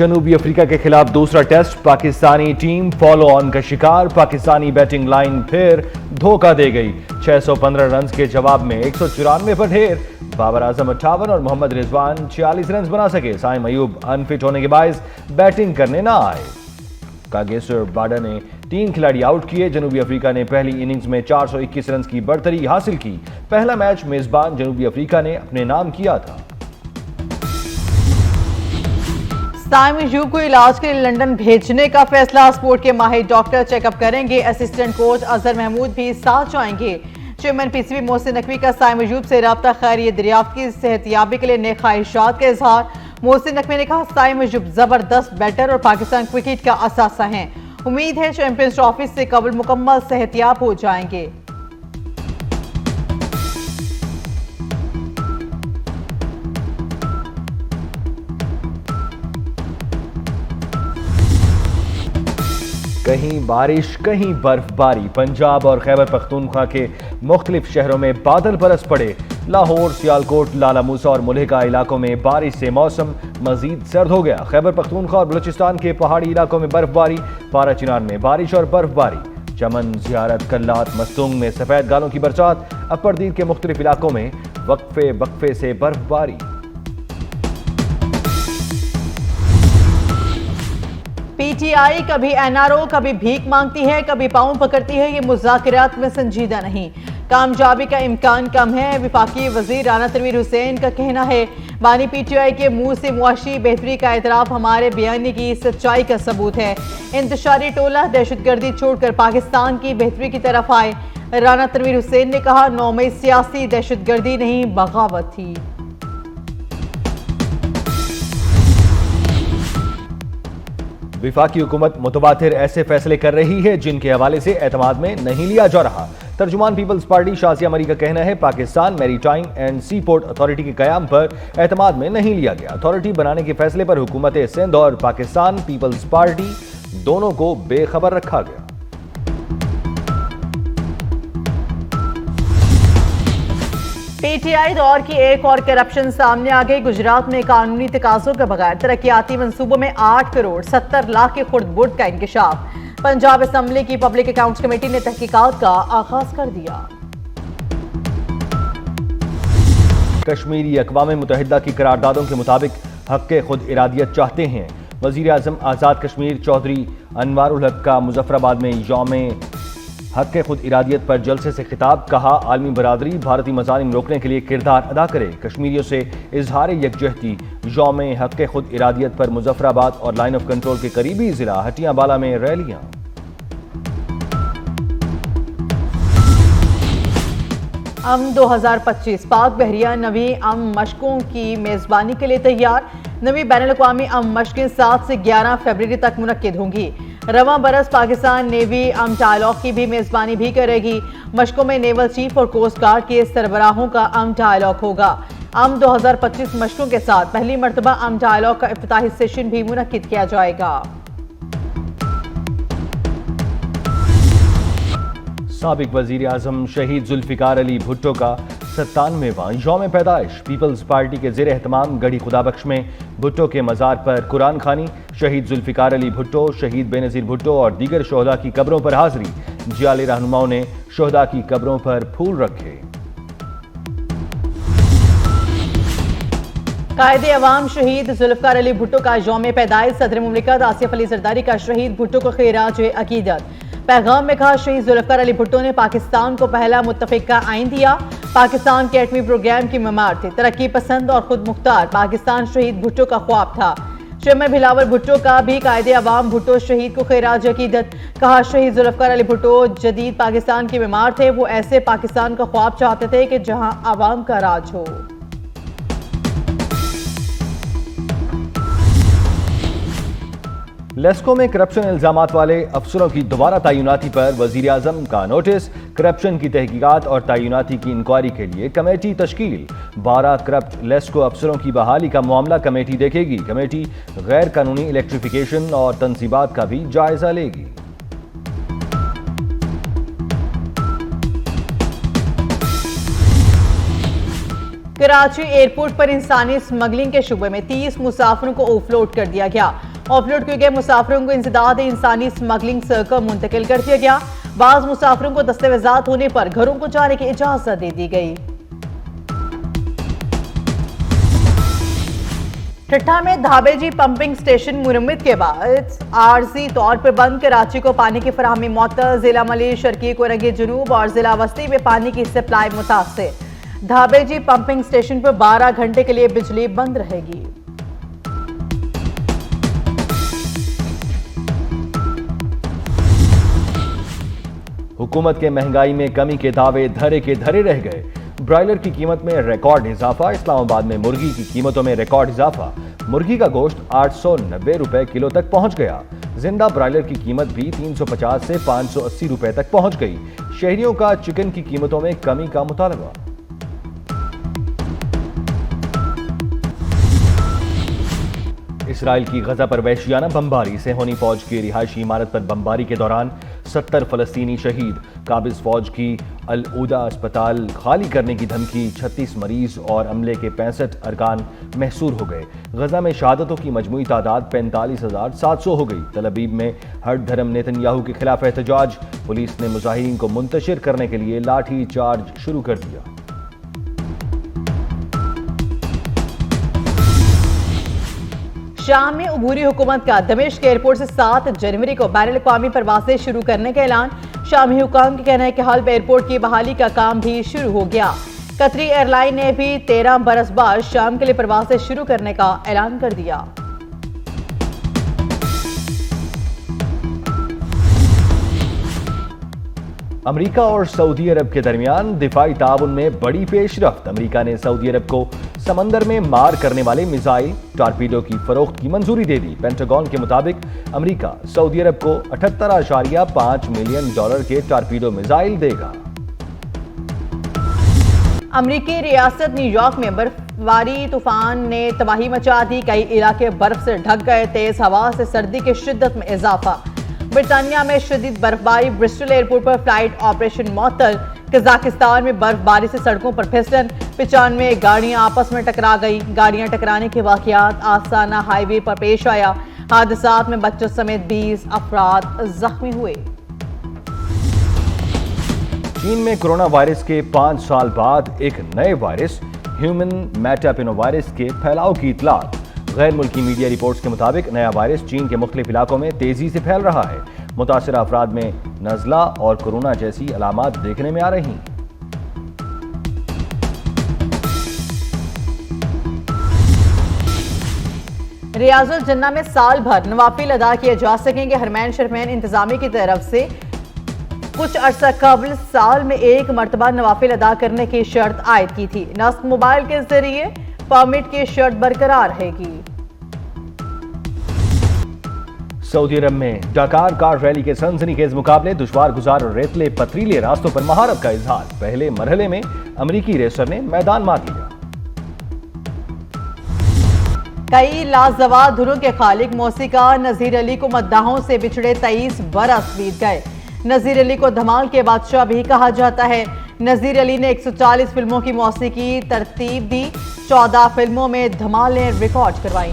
जनूबी अफ्रीका के खिलाफ दूसरा test, Pakistani team follow on का शिकार। पाकिस्तानी बैटिंग लाइन फिर धोखा दे गई। 615 रन के जवाब में 194 पर ढेर। बाबर आजम 58 और मोहम्मद रिजवान 46 रन बना सके। साइम अयूब अनफिट होने के बायस बैटिंग करने ना आए। कागेसर बाडा ने 3 खिलाड़ी आउट किए। जनूबी अफ्रीका ने पहली इनिंग्स में 421 रन की बढ़तरी हासिल की। पहला मैच मेजबान जनूबी अफ्रीका ने अपने नाम किया था। साइम अयूब को इलाज के लिए लंदन भेजने का फैसला। स्पोर्ट के माहिर डॉक्टर चेकअप करेंगे। असिस्टेंट कोच अजहर महमूद भी साथ जाएंगे। चेयरमैन पीसीबी मोहसिन नकवी का साइम अयूब से राब्ता। खैरियत दरियाफ्त की सेहतयाबी के लिए नेक ख्वाहिशात का इजहार। मोहसिन नकवी ने कहा, साइम अयूब जबरदस्त बैटर और पाकिस्तान क्रिकेट का असासा हैं। उम्मीद है चैंपियंस ट्रॉफी से कबल मुकम्मल सेहतयाब हो जाएंगे। कहीं बारिश कहीं बर्फबारी। पंजाब और खैबर पख्तूनख्वा के मुख्तलिफ शहरों में बादल बरस पड़े। लाहौर, सियालकोट, लाला मूसा और मुल्हिका इलाकों में बारिश से मौसम मजीद सर्द हो गया। खैबर पख्तूनख्वा और बलूचिस्तान के पहाड़ी इलाकों में बर्फबारी। पारा चिनार में बारिश और बर्फबारी। चमन, जियारत, कल्लात, मस्तूंग में सफेद गालों की बरसात। अपरदीर के मुख्तलिफ इलाकों में वक्फे वक्फे से बर्फबारी। पीटीआई कभी एनआरओ कभी भीख मांगती है, कभी पांव पकड़ती है। ये मुज़ाकरात में संजीदा नहीं, कामयाबी का इम्कान कम है। विफाकी वजीर राना तनवीर हुसैन का कहना है, बानी पीटीआई के मुंह से मुआशी बेहतरी का एतराफ हमारे बयानी की सच्चाई का सबूत है। इंतशारी टोला दहशतगर्दी छोड़कर पाकिस्तान की बेहतरी की तरफ आए। राना तनवीर हुसैन ने कहा, 9 मई सियासी दहशतगर्दी नहीं बगावत थी। विफाकी हुकूमत मुतवातिर ऐसे फैसले कर रही है जिनके हवाले से एतमाद में नहीं लिया जा रहा। तर्जुमान पीपल्स पार्टी शाजिया मरी का कहना है, Pakistan maritime and sea port authority के कयाम पर एतमाद में नहीं लिया गया। अथॉरिटी बनाने के फैसले पर हुकूमत सिंध और पाकिस्तान पीपल्स पार्टी दोनों को बेखबर रखा गया। पीटीआई दौर की एक और करप्शन सामने आ गई। गुजरात में कानूनी तकाजों के बगैर तरक्याती मंसूबों में 8 करोड़ 70 लाख के खुर्द बुर्द का इंकशाफ। पंजाब असम्बली की पब्लिक अकाउंट्स कमेटी ने तहकीकात का आगाज कर दिया। कश्मीरी अक़वाम मुत्तहिदा की करारदादों के मुताबिक हक़ खुद इरादियत चाहते हैं। वज़ीर आज़म आज़ाद कश्मीर चौधरी अनवारुल हक का मुजफ्फराबाद में यौम हक़ खुद इरादियत पर जलसे से खिताब। कहा, आलमी बरादरी भारतीय मज़ालिम रोकने के लिए किरदार अदा करे। कश्मीरियों से इजहार यकजहती। यौम हक़ खुद इरादियत पर मुजफ्फराबाद और लाइन ऑफ कंट्रोल के करीबी जिला हटियां बाला में रैलियां। अम 2025 पाक बहरिया नवी अम मशकों की मेज़बानी के लिए तैयार। नवी बैनुल-अक़वामी अम मशकें 7 से 11 फरवरी तक मुनक्किद होंगी। रवां बरस पाकिस्तान नेवी अम डायलॉग की भी मेज़बानी भी करेगी। मशकों में नेवल चीफ और कोस्ट गार्ड के सरबराहों का अम डायलॉग होगा। अम 2025 मशकों के साथ पहली मरतबा अम डायलॉग का इफ्तिताही सेशन भी मुनक्किद किया जाएगा। साबिक वजीर आजम शहीद जुल्फिकार अली भुट्टो का 97वां यौम पैदाइश। पीपल्स पार्टी के ज़ेर एहतमाम गढ़ी खुदाबख्श में भुट्टो के मज़ार पर कुरान खानी। शहीद जुल्फिकार अली भुट्टो, शहीद बेनज़ीर भुट्टो और दीगर शोहदा की कब्रों पर हाजिरी। जियाले रहनुमाओं ने शोहदा की कब्रों पर फूल रखे। कायदे अवाम शहीद जुल्फिकार अली भुट्टो का यौम पैदाइश। सदर मुमलिकत आसिफ अली जरदारी का शहीद भुट्टो को खिराज अकीदत। पैगाम में कहा, शहीद जुल्फिकार अली भुट्टो ने पाकिस्तान को पहला मुत्तफिका आइन दिया। पाकिस्तान के एटमी प्रोग्राम की ममार थे। तरक्की पसंद और खुद मुख्तार पाकिस्तान शहीद भुट्टो का ख्वाब था। चेयरमैन बिलावल भुट्टो का भी कायदे अवाम भुट्टो शहीद को खिराज अकीदत। कहा, शहीद जुल्फिकार अली भुट्टो जदीद पाकिस्तान के बीमार थे। वो ऐसे पाकिस्तान का ख्वाब चाहते थे कि जहां अवाम का राज हो। लेस्को में करप्शन इल्जामात वाले अफसरों की दोबारा तैनाती पर वजीर आजम का नोटिस। करप्शन की तहकीकात और तैनाती की इंक्वायरी के लिए कमेटी तश्कील। 12 करप्ट लेस्को अफसरों की बहाली का मामला कमेटी देखेगी। कमेटी गैर कानूनी इलेक्ट्रिफिकेशन और तनसीबात का भी जायजा लेगी। कराची एयरपोर्ट पर इंसानी स्मगलिंग के शुबे में 30 मुसाफिरों को ऑफलोड कर दिया गया। ऑफलोड किए गए मुसाफिरों को इंसदाद इंसानी स्मगलिंग सर्कल मुंतकिल कर दिया गया। बाज मुसाफिरों को दस्तावेजात होने पर घरों को जाने की इजाजत दे दी गई। ठट्ठा में धाबेजी पंपिंग स्टेशन मुरम्मत के बाद आरजी तौर पर बंद। कराची को पानी की फराहमी मुअत्तल। जिला मली, शर्की कोरंगी जुनूब और जिला वस्ती में पानी की सप्लाई मुतासिर। धाबेजी पंपिंग स्टेशन पर 12 घंटे के लिए बिजली बंद रहेगी। हुकूमत के महंगाई में कमी के दावे धरे के धरे रह गए। ब्रॉयलर की कीमत में रिकॉर्ड इजाफा। इस्लामाबाद में मुर्गी की कीमतों में रिकॉर्ड इजाफा। मुर्गी का गोश्त 890 रुपए किलो तक पहुंच गया। जिंदा ब्रॉयलर की कीमत भी 350 से 580 रुपए तक पहुंच गई। शहरियों का चिकन की कीमतों में कमी का मुतालबा। इसराइल की गजा पर वहशियाना बमबारी से होनी फौज की रिहायशी इमारत पर बमबारी के दौरान 70 फलस्तीनी शहीद। काबिज फौज की अल उदा अस्पताल खाली करने की धमकी। 36 मरीज और अमले के 65 अरकान महसूर हो गए। गजा में शहादतों की मजमूई तादाद 45,700 हो गई। तल अबीब में हर धर्म नेतन्याहू के खिलाफ एहतजाज। पुलिस ने मुजाहिरीन को मुंतशिर करने के लिए लाठी चार्ज शुरू कर दिया। शाम में अबूरी हुकूमत का दमिश्क एयरपोर्ट से 7 जनवरी को बैनुल अक़वामी परवासें शुरू करने का ऐलान। शामी हुकाम का कहना है कि हल्ब एयरपोर्ट की बहाली का काम भी शुरू हो गया। कतरी एयरलाइन ने भी 13 बरस बाद शाम के लिए परवासें शुरू करने का ऐलान कर दिया। अमेरिका और सऊदी अरब के दरमियान दिफाई ताउन में बड़ी पेशरफ्त। अमेरिका ने सऊदी अरब को समंदर में मार करने वाले मिसाइल टारपीडो की फरोख्त की मंजूरी दे दी। पेंटागन के मुताबिक अमेरिका सऊदी अरब को 78.5 मिलियन डॉलर के टारपीडो मिसाइल देगा। अमेरिकी रियासत न्यूयॉर्क में बर्फबारी तूफान ने तबाही मचा दी। कई इलाके बर्फ से ढक गए। तेज हवा से सर्दी की शिद्दत में इजाफा। ब्रिटानिया में शदीद बर्फबारी। ब्रिस्टल एयरपोर्ट पर फ्लाइट ऑपरेशन मुअत्तल। कजाकिस्तान में बर्फबारी से सड़कों पर फिसलन। 95 गाड़ियां आपस में टकरा गई। गाड़ियां टकराने के वाकयात आसाना हाईवे पर पेश आया। हादसात में बच्चों समेत 20 अफराद जख्मी हुए। चीन में कोरोना वायरस के 5 साल बाद एक नए वायरस ह्यूमन मेटापेनोवायरस के फैलाव की इतलात। गैर मुल्की मीडिया रिपोर्ट्स के मुताबिक नया वायरस चीन के मुख्तलिफ इलाकों में तेजी से फैल रहा है। मुतासिरा अफराद में नज़ला और कोरोना जैसी अलामात देखने में आ रही। रियाजुल जन्ना में साल भर नवाफिल अदा किए जा सकेंगे। हरमैन शरमैन इंतजामी की तरफ से कुछ अरसा कबल साल में एक मरतबा नवाफिल अदा करने की शर्त आयद की थी। नस्ब मोबाइल के जरिए परमिट की शर्त बरकरार रहेगी। सऊदी अरब में डकार कार रैली के सनसनीखेज मुकाबले। दुश्वार गुजार और रेतले पथरीले रास्तों पर महारत का इजहार। पहले मरहले में अमरीकी रेसर ने मैदान मात लिया। कई लाजवाब धुनों के खालिक मौसीकार नजीर अली को मद्दाहों से बिछड़े 23 बरस बीत गए। नजीर अली को धमाल के बादशाह भी कहा जाता है। नजीर अली ने 140 फिल्मों की मौसीकी तरतीब दी। 14 फिल्मों में धमाल ने रिकॉर्ड करवाई।